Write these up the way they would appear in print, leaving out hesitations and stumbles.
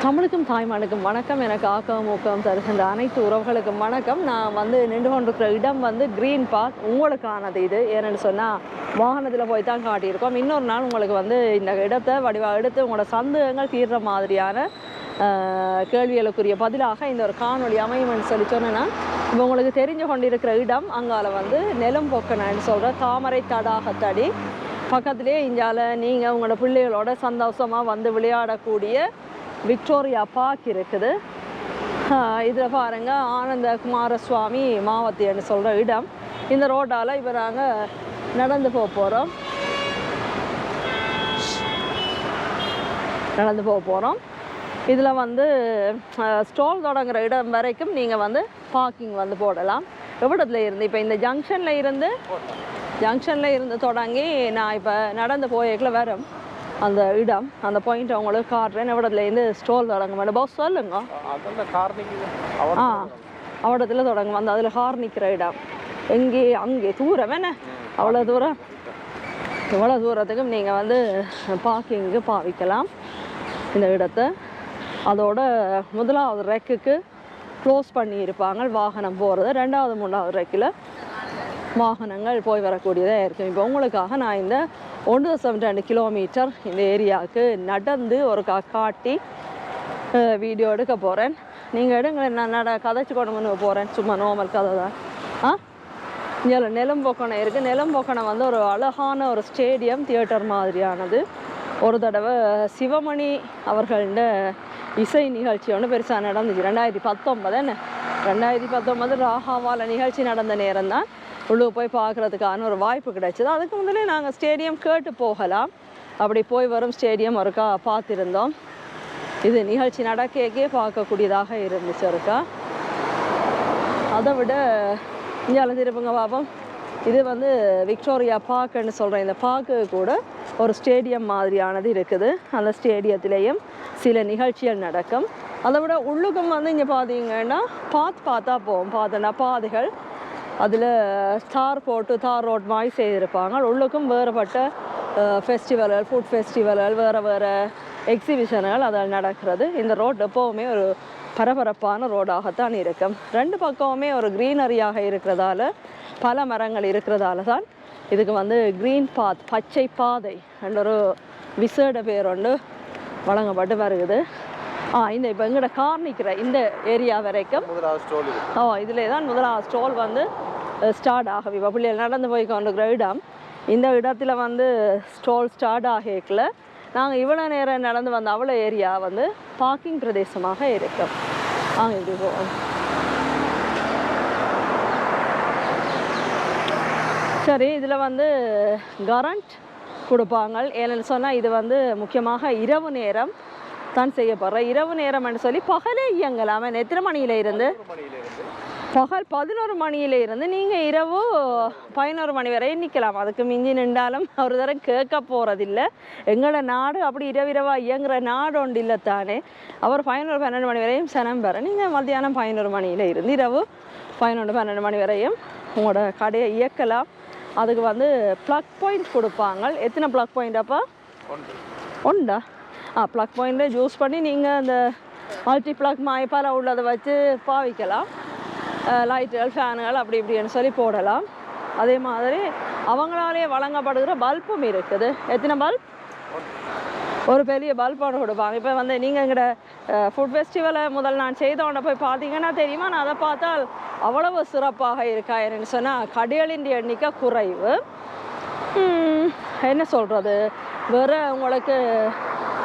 தமிழுக்கும் தாய்மானுக்கும் வணக்கம். எனக்கு ஆக்கம் ஊக்கம் தருகின்ற அனைத்து உறவுகளுக்கும் வணக்கம். நான் நின்று கொண்டிருக்கிற இடம் க்ரீன் பார்க் உங்களுக்கானது. இது ஏன்னு சொன்னால் வாகனத்தில் போய் தான் காட்டியிருக்கோம். இன்னொரு நாள் உங்களுக்கு இந்த இடத்தை வடிவாக எடுத்து உங்களோட சந்தேகங்கள் தீர்ற மாதிரியான கேள்விகளுக்குரிய பதிலாக இந்த ஒரு காணொலி அமையும்னு சொல்லி சொன்னேன்னா, இப்போ உங்களுக்கு தெரிஞ்சு கொண்டிருக்கிற இடம் அங்கால நிலம் பொக்கனன்னு சொல்கிற தாமரை தடாகத்தடி பக்கத்துலேயே இங்கால நீங்கள் உங்களோட பிள்ளைகளோட சந்தோஷமாக விளையாடக்கூடிய விக்டோரியா பார்க் இருக்குது. இதில் பாருங்கள், ஆனந்த குமாரசுவாமி மாவத்தின்னு சொல்கிற இடம். இந்த ரோட்டால் இப்போ நாங்கள் நடந்து போகிறோம். இதில் ஸ்டால் தொடங்குற இடம் வரைக்கும் நீங்கள் பார்க்கிங் போடலாம். எவ்வளோத்துல இருந்து இப்போ இந்த ஜங்ஷனில் இருந்து தொடங்கி நான் இப்போ நடந்து போய்க்குள்ள வரும் அந்த இடம், அந்த பாயிண்ட் அவங்களுக்கு காட்டுறேன். எவ்வளோத்துலேருந்து ஸ்டால் தொடங்க மாட்டேன் பாஸ் சொல்லுங்க. அவ்வளோத்துல தொடங்க அதில் கார் நிற்கிற இடம் அங்கே தூரம் என்ன அவ்வளோ தூரம், இவ்வளோ தூரத்துக்கும் நீங்கள் பார்க்கிங்கு பாவிக்கலாம் இந்த இடத்த. அதோட முதலாவது ரெக்குக்கு க்ளோஸ் பண்ணியிருப்பாங்க வாகனம் போகிறது. ரெண்டாவது மூணாவது ரெக்கில் வாகனங்கள் போய் வரக்கூடியதாக இருக்கும். இப்போ உங்களுக்காக நான் இந்த 1.2 கிலோமீட்டர் இந்த ஏரியாவுக்கு நடந்து ஒரு காட்டி வீடியோ எடுக்க போகிறேன். நீங்கள் எடுங்க, நான் கதைச்சி கொண்டு போகிறேன். சும்மா நார்மல் கதை தான். இங்கே நெலம்பொக்கனை இருக்குது. நெலம்பொக்கனை ஒரு அழகான ஒரு ஸ்டேடியம் தியேட்டர் மாதிரியானது. ஒரு தடவை சிவமணி அவர்கள இசை நிகழ்ச்சி ஒன்று பெருசாக நடந்துச்சு. 2019 ராகாவால நிகழ்ச்சி நடந்த நேரம் தான் உள்ளே போய் பார்க்குறதுக்கான ஒரு வாய்ப்பு கிடைச்சிது. அதுக்கு முன்னாலே நாங்கள் ஸ்டேடியம் கேட்டு போகலாம். அப்படி போய் வரும் ஸ்டேடியம் ஒருக்கா பார்த்துருந்தோம். இது நிகழ்ச்சி நடக்கே பார்க்கக்கூடியதாக இருந்துச்சு ஒருக்கா. அதை விட இங்கே திருப்புங்க பாப்போம். இது விக்டோரியா பார்க்குன்னு சொல்கிறேன். இந்த பார்க்கு கூட ஒரு ஸ்டேடியம் மாதிரியானது இருக்குது. அந்த ஸ்டேடியத்திலேயும் சில நிகழ்ச்சிகள் நடக்கும். அதை விட உள்ளுக்கும் இங்கே பார்த்தீங்கன்னா பார்த்தா போவோம். பார்த்தோன்னா பாதைகள் அதில் தார் போட்டு தார் ரோட் மாதிரி செய்திருப்பாங்க. உள்ளுக்கும் வேறுபட்ட ஃபெஸ்டிவல்கள், ஃபுட் ஃபெஸ்டிவல்கள், வேறு எக்ஸிபிஷன்கள் அதில் நடக்கிறது. இந்த ரோட் எப்போவுமே ஒரு பரபரப்பான ரோடாகத்தான் இருக்கும். ரெண்டு பக்கமுமே ஒரு க்ரீனரியாக இருக்கிறதால, பல மரங்கள் இருக்கிறதால தான் இதுக்கு க்ரீன் பாத், பச்சை பாதை என்ற ஒரு விசேட பேர் ஒன்று வழங்கப்பட்டு வருகிறது. இப்போ எங்களோட கார் நிற்கிற இந்த ஏரியா வரைக்கும் இதிலே தான் முதலாவது ஸ்டால் ஸ்டார்ட் ஆகும். இப்போ பிள்ளைகள் நடந்து போய் கொண்டிருக்கிற இடம். இந்த இடத்துல ஸ்டால் ஸ்டார்ட் ஆகிக்கல நாங்கள் இவ்வளோ நேரம் நடந்து அவ்வளோ ஏரியா பார்க்கிங் பிரதேசமாக இருக்கும். இப்படி போவோம். சரி, இதில் கரண்ட் கொடுப்பாங்க. ஏன்னு சொன்னால் இது முக்கியமாக இரவு நேரம் தான் செய்யப்படுற. இரவு நேரம்னு சொல்லி பகலே இயங்கலாம். எத்தனை மணியில இருந்து? பகல் 11 மணியில இருந்து நீங்கள் இரவு 11 மணி வரை நிற்கலாம். அதுக்கு மிஞ்சி நின்றாலும் ஒரு தரம் கேட்க போகிறதில்லை. எங்களோட நாடு அப்படி இரவிரவாக இயங்குகிற நாடு ஒன்று இல்லை தானே. அவர் 11-12 மணி வரையும் சனம் பெற நீங்கள் மத்தியானம் 11 மணியில இருந்து இரவு 11-12 மணி வரையும் உங்களோட கடையை இயக்கலாம். அதுக்கு ப்ளக் பாயிண்ட் கொடுப்பாங்க. எத்தனை ப்ளக் பாயிண்ட் அப்போ? உண்டா? ப்ளக் பாயிண்ட்டை யூஸ் பண்ணி நீங்கள் அந்த மல்டி ப்ளக் மாய்ப்பால் உள்ளதை வச்சு பாவிக்கலாம். லைட்டுகள், ஃபேனுகள் அப்படி இப்படின்னு சொல்லி போடலாம். அதே மாதிரி அவங்களாலே வழங்கப்படுகிற பல்பும் இருக்குது. எத்தனை பல்ப்? ஒரு பெரிய பல்ப் ஒன்று கொடுப்பாங்க. இப்போ நீங்கள் எங்களோட ஃபுட் ஃபெஸ்டிவலை முதல் நான் செய்தோன்ன போய் பார்த்தீங்கன்னா தெரியுமா, நான் அதை பார்த்தால் அவ்வளவு சிறப்பாக இருக்கா. என்னென்னு சொன்னால் கடைகளின் எண்ணிக்கை குறைவு. என்ன சொல்கிறது, வேறு உங்களுக்கு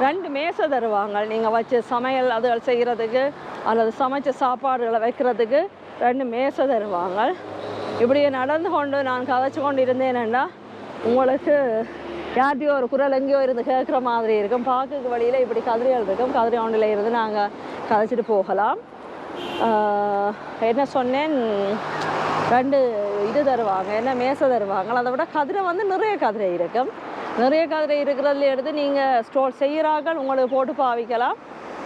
2 மேசை தருவாங்க. நீங்கள் வச்சு சமையல் அதுகள் செய்கிறதுக்கு அல்லது சமைச்ச சாப்பாடுகளை வைக்கிறதுக்கு 2 மேசை தருவாங்க. இப்படியே நடந்து கொண்டு நான் கதைச்சு கொண்டு இருந்தேன்னா உங்களுக்கு யார்ட்டையோ ஒரு குரல் எங்கேயோ இருந்து கேட்குற மாதிரி இருக்கும். பார்க்குக்கு வழியில் இப்படி கதிரைகள் இருக்கும். கதிரை ஒன்றில் இருந்து நாங்கள் கதைச்சிட்டு போகலாம். என்ன சொன்னேன், 2 இது தருவாங்க, என்ன மேசை தருவாங்க. அதை விட கதிரை நிறைய கதிரை இருக்கும். நிறைய கதிரை இருக்கிறதுல எடுத்து நீங்கள் ஸ்டோர் செய்கிறார்கள் உங்களுக்கு போட்டு பாவிக்கலாம்.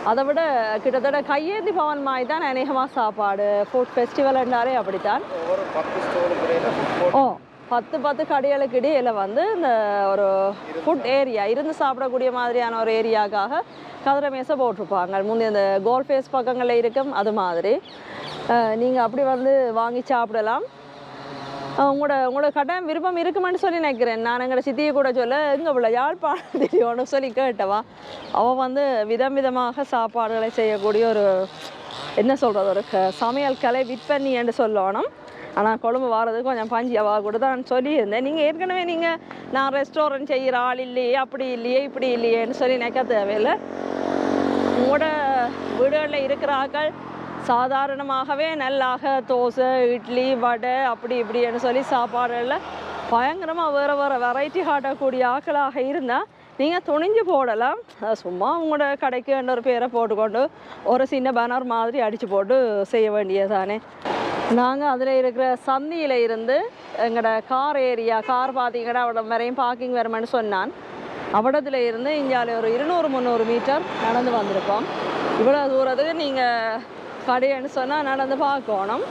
அதை விட கிட்டத்தட்ட கையேந்தி பவன் மாதிரி தான் அநேகமாக சாப்பாடு. ஃபுட் ஃபெஸ்டிவல் என்றாலே அப்படித்தான். 10 கடைகளுக்கு இடையில வந்து இந்த ஒரு ஃபுட் ஏரியா இருந்து சாப்பிடக்கூடிய மாதிரியான ஒரு ஏரியாக்காக கதிரை மேசை போட்டிருப்பாங்க. முந்தைய இந்த கோல்ஃபேஸ் பக்கங்களில் இருக்கும் அது மாதிரி நீங்கள் அப்படி வந்து வாங்கி சாப்பிடலாம். உங்களோட கட்டாயம் விருப்பம் இருக்குமென்னு சொல்லி நினைக்கிறேன். நான் எங்களோட சித்தியை கூட சொல்ல எங்கே உள்ள யாழ்ப்பாணம் தெரியும்னு சொல்லி கேட்டவா. அவள் வந்து விதம் விதமாக சாப்பாடுகளை செய்யக்கூடிய ஒரு என்ன சொல்கிறது ஒரு சமையல் கலை விற்பனி என்று சொல்லணும். ஆனால் கொழும்பு வாரதுக்கு கொஞ்சம் பஞ்சியவா கூட தான் சொல்லியிருந்தேன். நீங்கள் ஏற்கனவே நான் ரெஸ்டாரண்ட் செய்கிற ஆள் இல்லையே அப்படி இல்லையே இப்படி இல்லையேன்னு சொல்லி நினைக்க தேவையில்லை. உங்களோட வீடுகளில் இருக்கிற ஆக்கள் சாதாரணமாகவே நல்லாக தோசை இட்லி வடை அப்படி இப்படின்னு சொல்லி சாப்பாடுகளில் பயங்கரமாக வேறு வெரைட்டி காட்டக்கூடிய ஆக்களாக இருந்தால் நீங்கள் துணிஞ்சு போடலாம். சும்மா உங்களோட கடைக்கு ஒரு பேரை போட்டுக்கொண்டு ஒரு சின்ன பேனர் மாதிரி அடித்து போட்டு செய்ய வேண்டியதானே. நாங்கள் அதில் இருக்கிற சந்தியில் இருந்து எங்களோட கார் பார்த்தீங்கன்னா அவட வரையும் பார்க்கிங் வருமென்னு சொன்னான். அவடத்தில் இருந்து இங்கால ஒரு 200-300 மீட்டர் நடந்து வந்திருக்கோம். இவ்வளோ தூரத்துக்கு நீங்கள் கடைன்னு சொன்னால் நடந்து பார்க்கணும்.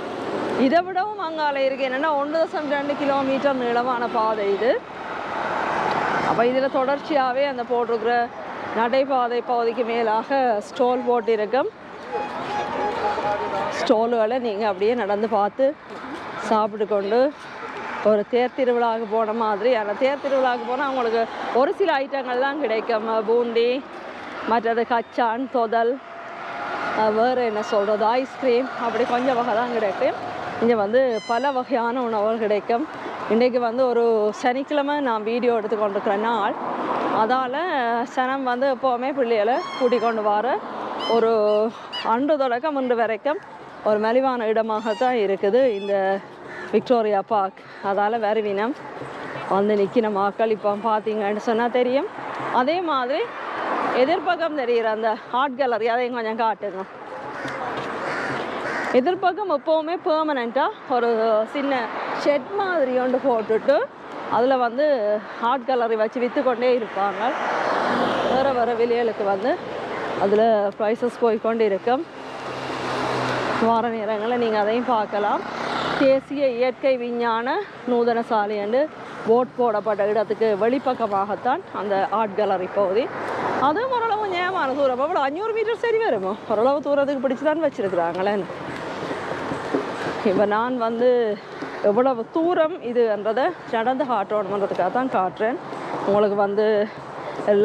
இதை விடவும் அங்கால இருக்கு என்னென்னா 1.2 கிலோமீட்டர் நீளமான பாதை இது. அப்போ இதில் தொடர்ச்சியாகவே அந்த போட்டிருக்கிற நடைபாதை பகுதிக்கு மேலாக ஸ்டால் போட்டிருக்கும். ஸ்டாலுகளை நீங்கள் அப்படியே நடந்து பார்த்து சாப்பிட்டு கொண்டு ஒரு தேர் திருவிழாவுக்கு போன மாதிரி. ஆனால் தேர் திருவிழாவுக்கு போனால் அவங்களுக்கு ஒரு சில ஐட்டங்கள் தான் கிடைக்கும். பூண்டி, மற்றது கச்சான், தொதல், வேறு என்ன சொல்கிறது ஐஸ்கிரீம், அப்படி கொஞ்சம் வகை தான் கிடைக்கும். இங்கே வந்து பல வகையான உணவுகள் கிடைக்கும். இன்றைக்கு வந்து ஒரு சனிக்கிழமை நான் வீடியோ எடுத்து கொண்டிருக்கிற நாள். அதால் சனம் வந்து எப்போவுமே பிள்ளைகளை கூட்டிக் கொண்டு வர ஒரு அன்று தொடக்கம் இன்று வரைக்கும் ஒரு மலிவான இடமாகத்தான் இருக்குது இந்த விக்டோரியா பார்க். அதால் வருவினம் வந்து நிற்கின மக்கள் இப்போ பார்த்தீங்கன்னு சொன்னால் தெரியும். அதே மாதிரி எதிர்பக்கம் தெரிகிற அந்த ஆர்ட் கேலரி அதையும் கொஞ்சம் காட்டுங்க. எதிர்பக்கம் எப்போவுமே பெர்மனண்ட்டாக ஒரு சின்ன ஷெட் மாதிரி ஒன்று போட்டுட்டு அதில் வந்து ஆர்ட் கேலரி வச்சு விற்று கொண்டே இருப்பாங்க. வேறு விலைகளுக்கு வந்து அதில் ப்ரைஸஸ் போய்கொண்டு இருக்கும். வார நேரங்களில் நீங்கள் அதையும் பார்க்கலாம். தேசிய இயற்கை விஞ்ஞான நூதன சாலை என்று போட் போடப்பட்ட இடத்துக்கு வெளிப்பக்கமாகத்தான் அந்த ஆர்ட் கேலரி பகுதி. அதுவும் ஓரளவு நியாயமான தூரம். அவ்வளோ 500 மீட்டர் சரி வருமோ, ஓரளவு தூரத்துக்கு பிடிச்சி தான் வச்சுருக்குறாங்களே. இப்போ நான் வந்து எவ்வளவு தூரம் இதுன்றதை நடந்து காட்டணுன்றதுக்காக தான் காட்டுறேன். உங்களுக்கு வந்து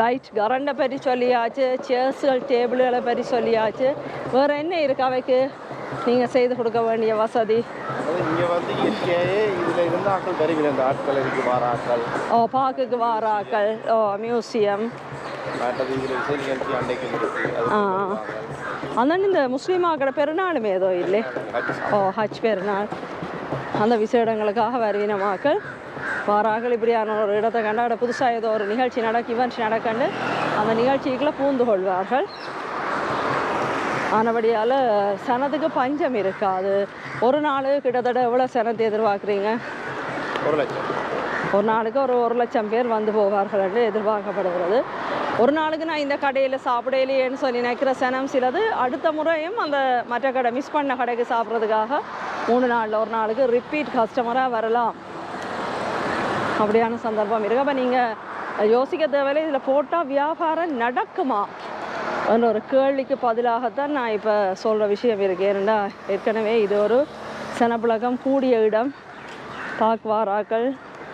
லைட் கரண்டை பற்றி சொல்லியாச்சு, சேர்ஸுகள் டேபிள்களை பற்றி சொல்லியாச்சு. வேறு என்ன இருக்கு அவைக்கு நீங்கள் செய்து கொடுக்க வேண்டிய வசதி? இங்கே வந்து இயற்கையே இதில் இருந்து ஆக்கள் வருகிற இந்த ஆட்கள் இருக்கு வாராக்கள், பார்க்குக்கு வாராக்கள், மியூசியம், அதான் இந்த முஸ்லீம் ஆக்கிற பெருநாளுமே ஏதோ இல்லை ஹஜ் பெருநாள், அந்த விசேடங்களுக்காக வருவின மக்கள் வாராக்கள். இப்படியான ஒரு இடத்தை கண்டாட புதுசாக ஏதோ ஒரு நிகழ்ச்சி ஈவெண்ட் நடக்கண்டு அந்த நிகழ்ச்சிக்குள்ளே பூந்து கொள்வார்கள். ஆனபடியால் சனத்துக்கு பஞ்சம் இருக்காது. ஒரு நாள் கிட்டத்தட்ட எவ்வளோ சனத்தை எதிர்பார்க்குறீங்க? 1 லட்சம். ஒரு நாளுக்கு ஒரு 1 லட்சம் பேர் வந்து போவார்கள் என்று எதிர்பார்க்கப்படுகிறது. ஒரு நாளுக்கு நான் இந்த கடையில் சாப்பிடலையேன்னு சொல்லி நினைக்கிற சனம் சிலது அடுத்த முறையும் அந்த மற்ற கடை மிஸ் பண்ண கடைக்கு சாப்பிட்றதுக்காக 3 நாளில் ஒரு நாளுக்கு ரிப்பீட் கஸ்டமராக வரலாம். அப்படியான சந்தர்ப்பம் இருக்குது. அப்போ நீங்கள் யோசிக்க தேவையில்லை இதில் போட்டால் வியாபாரம் நடக்குமா என்ற ஒரு கேள்விக்கு பதிலாகத்தான் நான் இப்போ சொல்கிற விஷயம் இருக்குது. ஏன்னா ஏற்கனவே இது ஒரு சனப்புழக்கம் கூடிய இடம். பார்க் வாராக்கள்,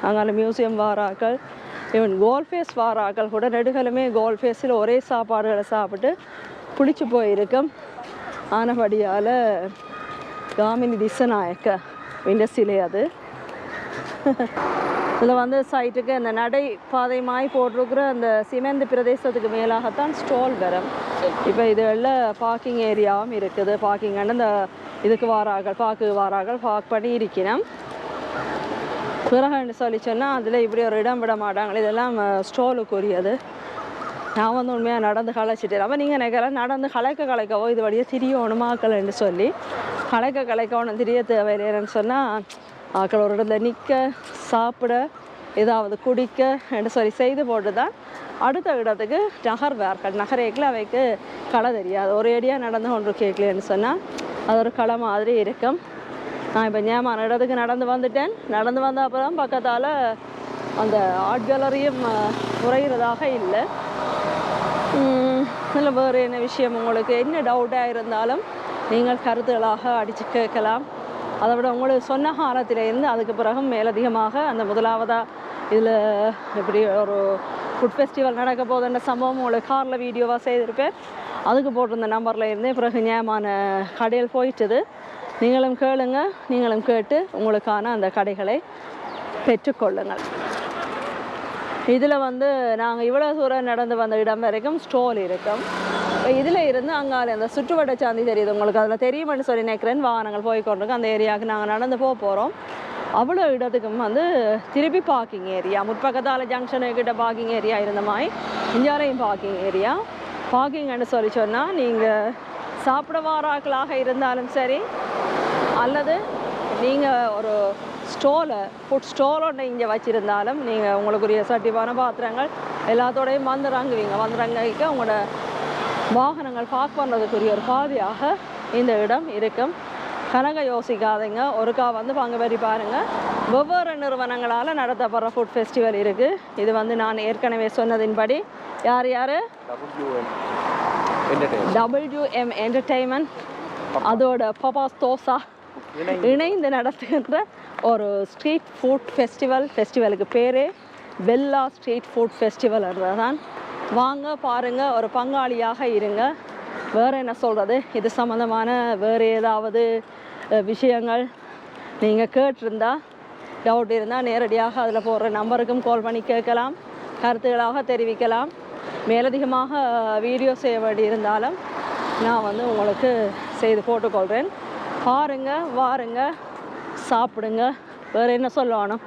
அங்கே மியூசியம் வாராக்கள், ஈவன் கோல்ஃபேஸ் வாராக்கள் கூட நெடுகளுமே கோல்ஃபேஸில் ஒரே சாப்பாடுகளை சாப்பிட்டு புளிச்சு போயிருக்கும். ஆனபடியால் காமினி திசநாயக்க விண்டசிலே அது இதில் வந்து சைட்டுக்கு அந்த நடை பாதை மாய் போட்டிருக்கிற அந்த சிமெண்ட் பிரதேசத்துக்கு மேலாகத்தான் ஸ்டால் வரும். இப்போ இதில் பார்க்கிங் ஏரியாவும் இருக்குது. பார்க்கிங் அந்த இதுக்கு வாராக்கள் பார்க் பண்ணி இருக்கணும். பிறகுன்னு சொல்லி சொன்னால் அதில் இப்படி ஒரு இடம் விட மாட்டாங்களே, இதெல்லாம் ஸ்டாலுக்குரியது. நான் வந்து உண்மையாக நடந்து களைச்சிட்டேன். அப்போ நீங்கள் நினைக்கலாம் நடந்து கலைக்கவோ இது வழியாக திரியணுமாக்கள்னு சொல்லி கலைக்கணும் தெரிய தேவையில்லைன்னு சொன்னால் ஆக்கள் ஒரு இடத்துல நிற்க சாப்பிட ஏதாவது குடிக்க என்று சொல்லி செய்து போட்டு தான் அடுத்த இடத்துக்கு நகரேக்கில் அவைக்கு களை தெரியாது. ஒரு ஏடியாக நடந்து கொண்டு கேட்கலன்னு சொன்னால் அது ஒரு களை மாதிரி இருக்கும். நான் இப்போ ஞாபகம் இடத்துக்கு நடந்து வந்துட்டேன். நடந்து வந்த அப்புறம் பக்கத்தால் அந்த ஆர்ட் கேலரியும் குறைகிறதாக இல்லை. இல்லை வேறு என்ன விஷயம் உங்களுக்கு என்ன டவுட்டாக இருந்தாலும் நீங்கள் கருத்துக்களாக அடித்து கேட்கலாம். அதை விட உங்களுக்கு சொன்ன காலத்திலேருந்து அதுக்கு பிறகு மேலதிகமாக அந்த முதலாவதாக இதில் இப்படி ஒரு ஃபுட் ஃபெஸ்டிவல் நடக்க போதுன்ற சம்பவம் உங்களுக்கு காரில் வீடியோவாக செய்திருப்பேன். அதுக்கு போட்டிருந்த நம்பரில் இருந்தே பிறகு ஞாபகமான கடையில் போயிட்டுது. நீங்களும் கேளுங்க, நீங்களும் கேட்டு உங்களுக்கான அந்த கடைகளை பெற்றுக்கொள்ளுங்கள். இதில் வந்து நாங்கள் இவ்வளோ தூரம் நடந்து வந்த இடம் வரைக்கும் ஸ்டோல் இருக்கும். இதில் இருந்து அங்காலே அந்த சுற்றுவட்ட சாந்தி தெரியுது உங்களுக்கு, அதில் தெரியுமென்னு சொல்லி நினைக்கிறேன். வாகனங்கள் போய்கொண்டிருக்கோம். அந்த ஏரியாவுக்கு நாங்கள் நடந்து போகிறோம். அவ்வளோ இடத்துக்கும் வந்து திருப்பி பார்க்கிங் ஏரியா, முற்பக்கத்தால் ஜங்ஷனுக்கிட்ட பார்க்கிங் ஏரியா இருந்த மாதிரி இந்தியாவிலையும் பார்க்கிங் ஏரியா. பார்க்கிங்னு சொல்லி சொன்னால் நீங்கள் சாப்பிட வாராக்களாக இருந்தாலும் சரி, அல்லது நீங்கள் ஒரு ஃபுட் ஸ்டோல் ஒன்று இங்கே வச்சுருந்தாலும் நீங்கள் உங்களுக்குரிய சட்டிவான பாத்திரங்கள் எல்லாத்தோடையும் வந்துறங்குவீங்க. உங்களோட வாகனங்கள் பார்க் பண்ணுறதுக்குரிய ஒரு பாதையாக இந்த இடம் இருக்கும். கணக்க யோசிக்காதீங்க, ஒருக்கா வந்து பங்கு பெறி பாருங்கள். வெவ்வேறு நிறுவனங்களால் நடத்தப்படுற ஃபுட் ஃபெஸ்டிவல் இருக்குது. இது வந்து நான் ஏற்கனவே சொன்னதின்படி யார் WM என்டர்டெயின்மெண்ட் அதோட பபாஸ் தோசா இணைந்து நடத்துகின்ற ஒரு ஸ்ட்ரீட் ஃபுட் ஃபெஸ்டிவலுக்கு பேரே பெல்லா ஸ்ட்ரீட் ஃபுட் ஃபெஸ்டிவல் தான். வாங்க பாருங்கள், ஒரு பங்காளியாக இருங்க. வேறு என்ன சொல்கிறது, இது சம்மந்தமான வேறு ஏதாவது விஷயங்கள் நீங்கள் கேட்டிருந்தா, டவுட் இருந்தால் நேரடியாக அதில் போடுற நம்பருக்கும் கால் பண்ணி கேட்கலாம், கருத்துக்களாக தெரிவிக்கலாம். மேலதிகமாக வீடியோ செய்ய வேண்டி இருந்தாலும் நான் வந்து உங்களுக்கு செய்து போட்டுக்கொள்கிறேன். பாருங்க, வாருங்க, சாப்பிடுங்க. வேறு என்ன சொல்லணும்,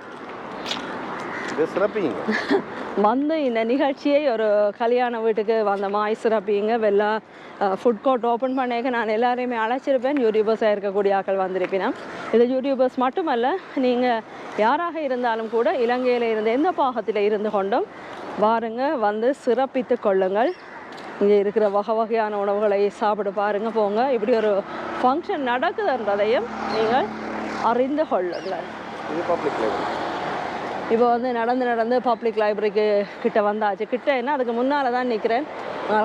வந்து இந்த நிகழ்ச்சியை ஒரு கல்யாண வீட்டுக்கு வந்த மாதிரி சிறப்பிங்க. வெள்ளா ஃபுட் கோர்ட் ஓப்பன் பண்ணிக்க நான் எல்லாரையுமே அழைச்சிருப்பேன். யூடியூபர்ஸாக இருக்கக்கூடிய ஆக்கள் வந்திருப்பினேன். இது யூடியூபர்ஸ் மட்டுமல்ல, நீங்கள் யாராக இருந்தாலும் கூட இலங்கையில் இருந்து எந்த பாகத்தில் இருந்து கொண்டும் வாருங்க, வந்து சிறப்பித்து கொள்ளுங்கள். இங்கே இருக்கிற வகையான உணவுகளை சாப்பிட பாருங்கள், போங்க. இப்படி ஒரு ஃபங்க்ஷன் நடக்குதுன்றதையும் நீங்கள் அறிந்து கொள்ளுங்கள். இப்போ வந்து நடந்து பப்ளிக் லைப்ரரிக்கு கிட்ட வந்தாச்சு. கிட்ட என்ன, அதுக்கு முன்னால் தான் நிற்கிறேன்.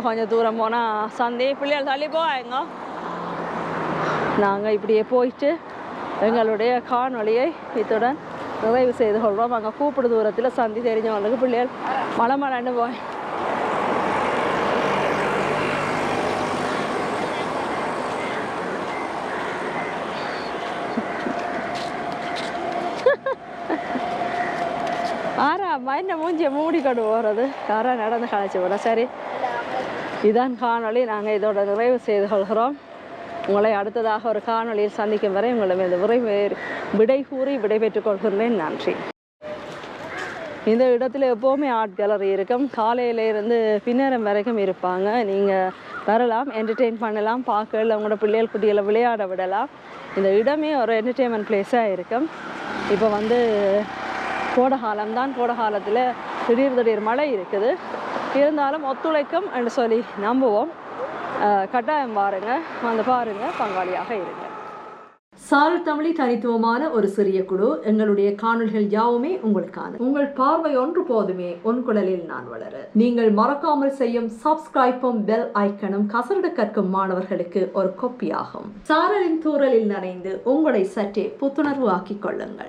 கொஞ்சம் தூரம் போனால் சந்தை, பிள்ளைகள் தள்ளி போவாங்க. நாங்கள் இப்படியே போயிட்டு எங்களுடைய காணொலியை இத்துடன் நிறைவு செய்து கொள்கிறோம். அங்கே கூப்பிடு தூரத்தில் சந்தி தெரிஞ்சவங்களுக்கு பிள்ளைகள் மலமலன்னு போய் என்ன மூஞ்சியை மூடிக்கொண்டு போகிறது, யாராக நடந்து கழிச்சு விட. சரி, இதான் காணொளி. நாங்கள் இதோட நிறைவு செய்து கொள்கிறோம். உங்களை அடுத்ததாக ஒரு காணொளியில் சந்திக்கும் வரை உங்களை விடை கூறி விடைபெற்றுக் கொள்கிறேன். நன்றி. இந்த இடத்துல எப்போவுமே ஆர்ட் கேலரி இருக்கும். காலையிலேருந்து பின்னேரம் வரைக்கும் இருப்பாங்க. நீங்கள் வரலாம், என்டர்டெயின் பண்ணலாம், பார்க்கல உங்களோட பிள்ளைகள் குட்டிகளை விளையாட விடலாம். இந்த இடமே ஒரு என்டர்டெயின்மெண்ட் பிளேஸாக இருக்கும். இப்போ வந்து கோடை காலம்தான். கோடை காலத்தில் திடீர் மழை இருக்குது. இருந்தாலும் ஒத்துழைக்கும் என்று சொல்லி நம்புவோம். கட்டாயம் பாருங்கள், வந்து பாருங்கள், பங்காளியாக இருங்க. சாரல் தமிழி தனித்துவமான ஒரு சிறிய குழு. எங்களுடைய காணொலிகள் யாவுமே உங்களுக்கான. உங்கள் பார்வை ஒன்று போதுமே, உன் குழலில் நான் வளர. நீங்கள் மறக்காமல் செய்யும் சப்ஸ்கிரைப்பும் பெல் ஐக்கனும் கசரடு கற்கும் மாணவர்களுக்கு ஒரு கொப்பியாகும். சாரலின் தூரலில் நனைந்து உங்களை சற்றே புத்துணர்வு ஆக்கிக் கொள்ளுங்கள்.